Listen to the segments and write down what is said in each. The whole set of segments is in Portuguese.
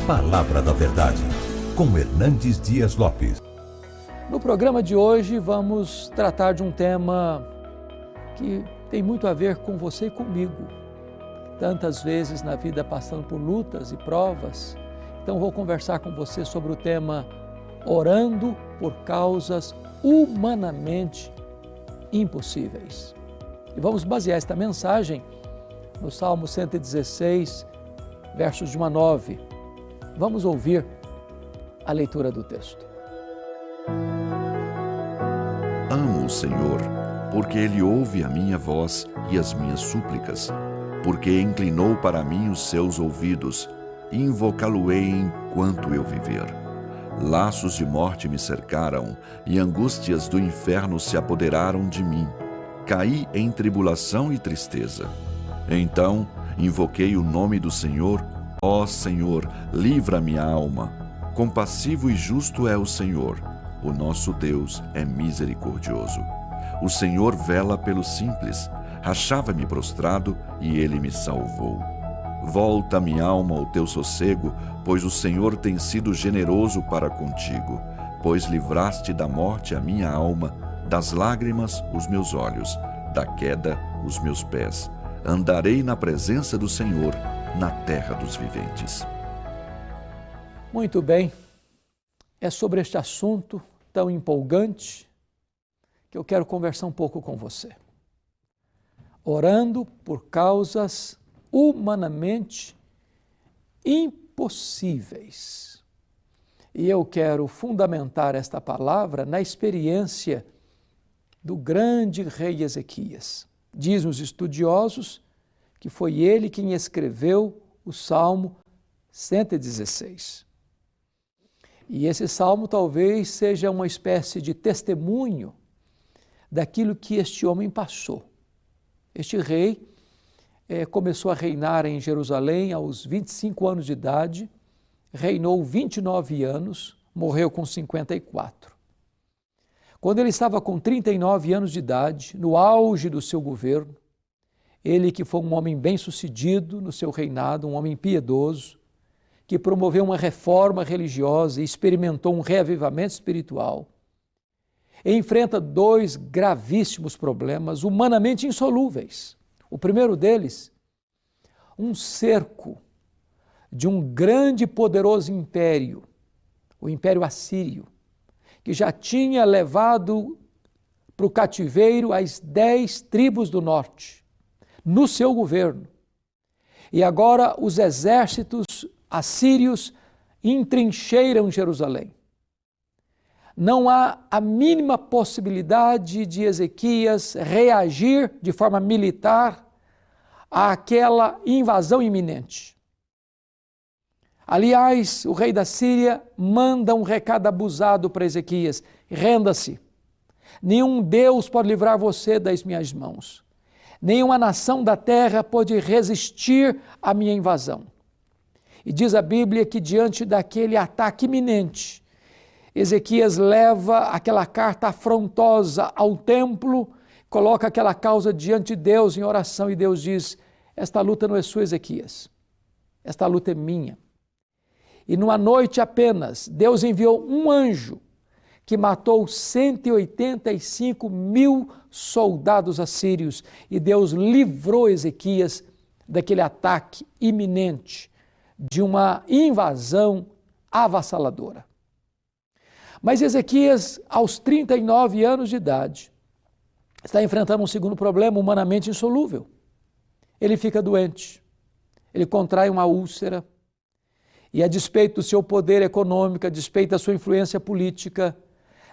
Palavra da Verdade, com Hernandes Dias Lopes. No programa de hoje vamos tratar de um tema que tem muito a ver com você e comigo. Tantas vezes na vida passando por lutas e provas. Então vou conversar com você sobre o tema orando por causas humanamente impossíveis. E vamos basear esta mensagem no Salmo 116, versos de 1 a 9. Vamos ouvir a leitura do texto. Amo o Senhor, porque Ele ouve a minha voz e as minhas súplicas, porque inclinou para mim os seus ouvidos, e invocá-lo-ei enquanto eu viver. Laços de morte me cercaram, e angústias do inferno se apoderaram de mim. Caí em tribulação e tristeza. Então invoquei o nome do Senhor. Ó Senhor, livra minha alma. Compassivo e justo é o Senhor. O nosso Deus é misericordioso. O Senhor vela pelos simples. Achava-me prostrado e Ele me salvou. Volta, minha alma, ao teu sossego, pois o Senhor tem sido generoso para contigo. Pois livraste da morte a minha alma, das lágrimas os meus olhos, da queda os meus pés. Andarei na presença do Senhor, na terra dos viventes. Muito bem, é sobre este assunto tão empolgante que eu quero conversar um pouco com você. Orando por causas humanamente impossíveis. E eu quero fundamentar esta palavra na experiência do grande rei Ezequias. Dizem os estudiosos que foi ele quem escreveu o Salmo 116. E esse salmo talvez seja uma espécie de testemunho daquilo que este homem passou. Este rei começou a reinar em Jerusalém aos 25 anos de idade, reinou 29 anos, morreu com 54. Quando ele estava com 39 anos de idade, no auge do seu governo, ele que foi um homem bem-sucedido no seu reinado, um homem piedoso, que promoveu uma reforma religiosa e experimentou um reavivamento espiritual, enfrenta dois gravíssimos problemas humanamente insolúveis. O primeiro deles, um cerco de um grande e poderoso império, o Império Assírio, que já tinha levado para o cativeiro as 10 tribos do norte, no seu governo. E agora os exércitos assírios entrincheiram Jerusalém. Não há a mínima possibilidade de Ezequias reagir de forma militar àquela invasão iminente. Aliás, o rei da Síria manda um recado abusado para Ezequias: renda-se. Nenhum Deus pode livrar você das minhas mãos. Nenhuma nação da terra pode resistir à minha invasão. E diz a Bíblia que diante daquele ataque iminente, Ezequias leva aquela carta afrontosa ao templo, coloca aquela causa diante de Deus em oração e Deus diz: esta luta não é sua, Ezequias, esta luta é minha. E numa noite apenas, Deus enviou um anjo que matou 185 mil soldados assírios e Deus livrou Ezequias daquele ataque iminente, de uma invasão avassaladora. Mas Ezequias, aos 39 anos de idade, está enfrentando um segundo problema humanamente insolúvel. Ele fica doente, ele contrai uma úlcera e, a despeito do seu poder econômico, a despeito da sua influência política,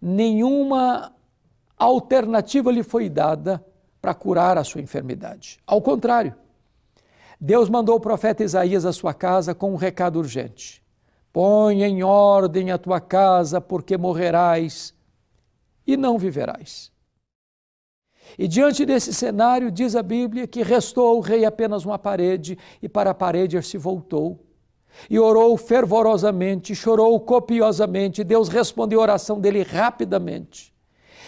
nenhuma alternativa lhe foi dada para curar a sua enfermidade. Ao contrário, Deus mandou o profeta Isaías à sua casa com um recado urgente: põe em ordem a tua casa, porque morrerás e não viverás. E diante desse cenário, diz a Bíblia que restou ao rei apenas uma parede, e para a parede ele se voltou e orou fervorosamente, chorou copiosamente. Deus respondeu a oração dele rapidamente.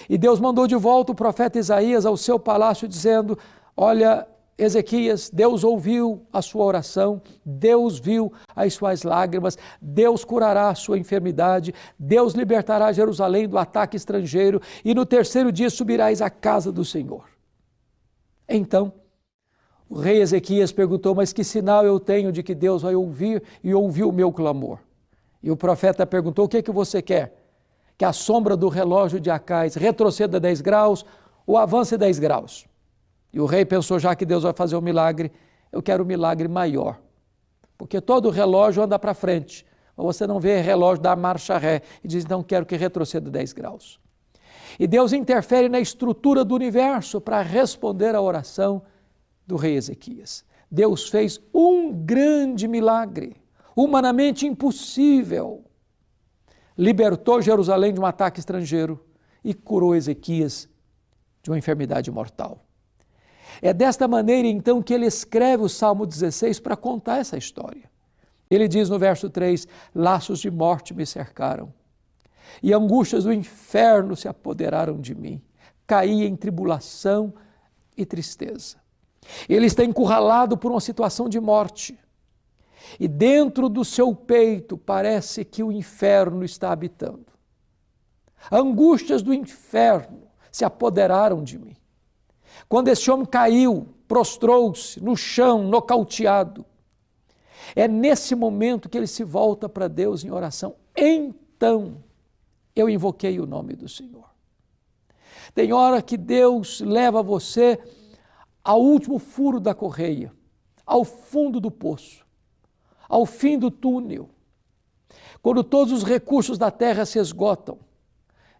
E Deus mandou de volta o profeta Isaías ao seu palácio dizendo: olha, Ezequias, Deus ouviu a sua oração, Deus viu as suas lágrimas, Deus curará a sua enfermidade, Deus libertará Jerusalém do ataque estrangeiro e no terceiro dia subirás à casa do Senhor. Então, o rei Ezequias perguntou, mas que sinal eu tenho de que Deus vai ouvir e ouviu o meu clamor? E o profeta perguntou, o que é que você quer? Que a sombra do relógio de Acais retroceda 10 graus ou avance 10 graus? E o rei pensou, já que Deus vai fazer um milagre, eu quero um milagre maior. Porque todo relógio anda para frente, mas você não vê relógio dar marcha ré e diz, não, quero que retroceda 10 graus. E Deus interfere na estrutura do universo para responder à oração do rei Ezequias. Deus fez um grande milagre, humanamente impossível. Libertou Jerusalém de um ataque estrangeiro e curou Ezequias de uma enfermidade mortal. É desta maneira, então, que ele escreve o Salmo 16 para contar essa história. Ele diz no verso 3, laços de morte me cercaram, e angústias do inferno se apoderaram de mim. Caí em tribulação e tristeza. Ele está encurralado por uma situação de morte. E dentro do seu peito parece que o inferno está habitando. Angústias do inferno se apoderaram de mim. Quando esse homem caiu, prostrou-se no chão, nocauteado, é nesse momento que ele se volta para Deus em oração. Então, eu invoquei o nome do Senhor. Tem hora que Deus leva você ao último furo da correia, ao fundo do poço, ao fim do túnel, quando todos os recursos da terra se esgotam.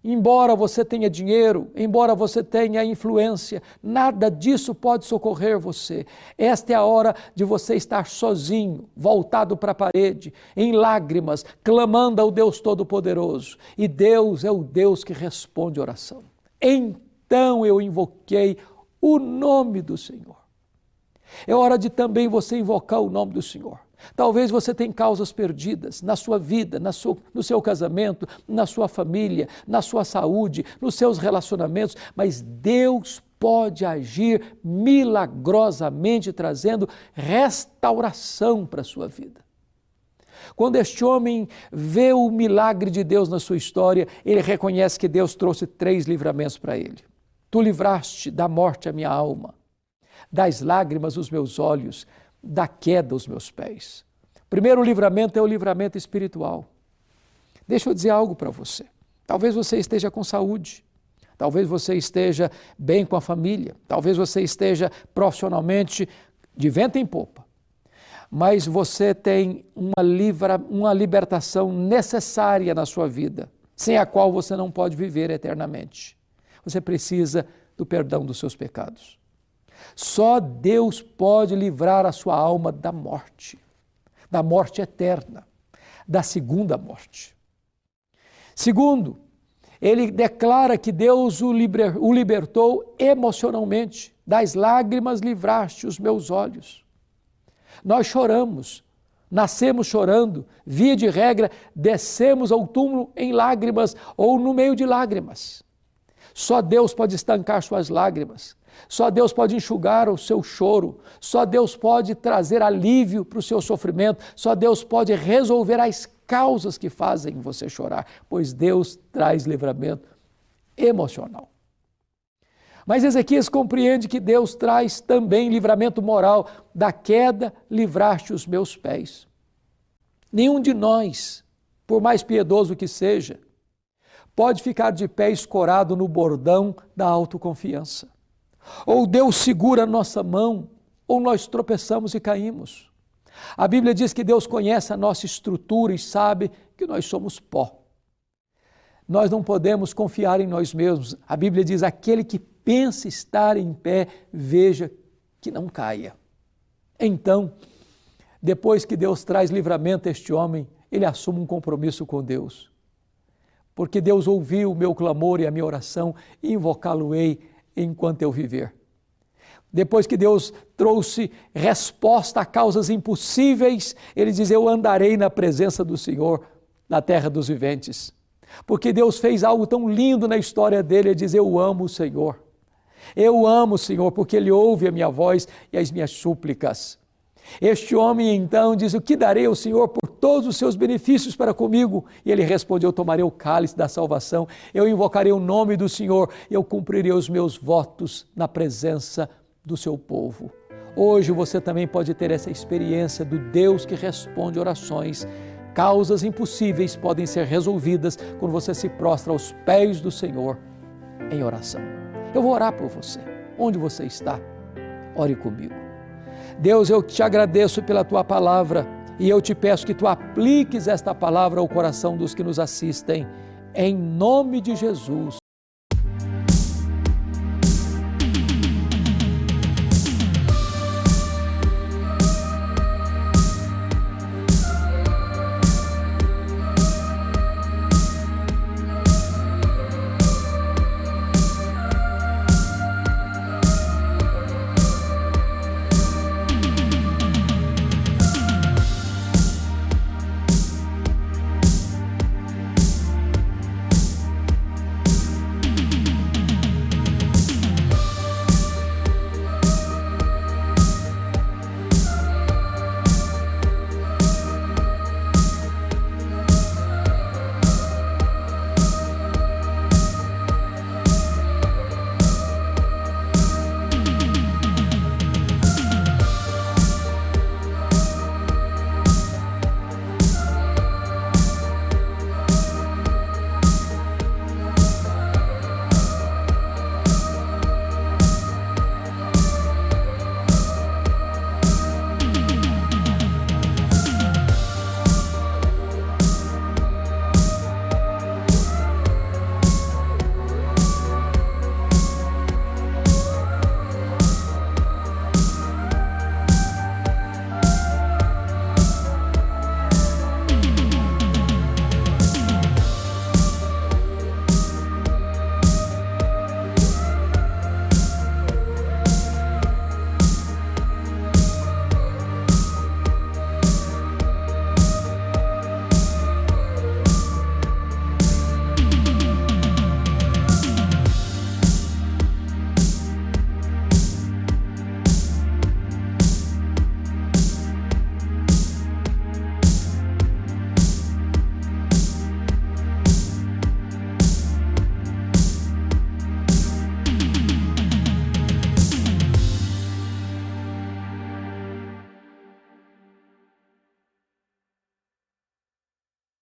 Embora você tenha dinheiro, embora você tenha influência, nada disso pode socorrer você. Esta é a hora de você estar sozinho, voltado para a parede, em lágrimas, clamando ao Deus Todo-Poderoso. E Deus é o Deus que responde oração. Então eu invoquei o nome do Senhor. É hora de também você invocar o nome do Senhor. Talvez você tenha causas perdidas na sua vida, no seu casamento, na sua família, na sua saúde, nos seus relacionamentos, mas Deus pode agir milagrosamente, trazendo restauração para a sua vida. Quando este homem vê o milagre de Deus na sua história, ele reconhece que Deus trouxe 3 livramentos para ele. Tu livraste da morte a minha alma, das lágrimas os meus olhos, da queda os meus pés. O primeiro livramento é o livramento espiritual. Deixa eu dizer algo para você. Talvez você esteja com saúde, talvez você esteja bem com a família, talvez você esteja profissionalmente de vento em popa, mas você tem uma libertação necessária na sua vida, sem a qual você não pode viver eternamente. Você precisa do perdão dos seus pecados. Só Deus pode livrar a sua alma da morte eterna, da segunda morte. Segundo, ele declara que Deus o libertou emocionalmente. Das lágrimas livraste os meus olhos. Nós choramos, nascemos chorando, via de regra, descemos ao túmulo em lágrimas ou no meio de lágrimas. Só Deus pode estancar suas lágrimas. Só Deus pode enxugar o seu choro, só Deus pode trazer alívio para o seu sofrimento, só Deus pode resolver as causas que fazem você chorar, pois Deus traz livramento emocional. Mas Ezequias compreende que Deus traz também livramento moral. Da queda livraste os meus pés. Nenhum de nós, por mais piedoso que seja, pode ficar de pé escorado no bordão da autoconfiança. Ou Deus segura a nossa mão, ou nós tropeçamos e caímos. A Bíblia diz que Deus conhece a nossa estrutura e sabe que nós somos pó. Nós não podemos confiar em nós mesmos. A Bíblia diz, aquele que pensa estar em pé, veja que não caia. Então, depois que Deus traz livramento a este homem, ele assume um compromisso com Deus. Porque Deus ouviu o meu clamor e a minha oração, e invocá-lo-ei enquanto eu viver. Depois que Deus trouxe resposta a causas impossíveis, ele diz, eu andarei na presença do Senhor na terra dos viventes. Porque Deus fez algo tão lindo na história dele, ele diz, eu amo o Senhor. Eu amo o Senhor porque Ele ouve a minha voz e as minhas súplicas. Este homem então diz: o que darei ao Senhor por todos os seus benefícios para comigo? E ele respondeu: eu tomarei o cálice da salvação, eu invocarei o nome do Senhor, eu cumprirei os meus votos na presença do seu povo. Hoje você também pode ter essa experiência do Deus que responde orações. Causas impossíveis podem ser resolvidas quando você se prostra aos pés do Senhor em oração. Eu vou orar por você. Onde você está? Ore comigo. Deus, eu te agradeço pela tua palavra e eu te peço que tu apliques esta palavra ao coração dos que nos assistem. Em nome de Jesus.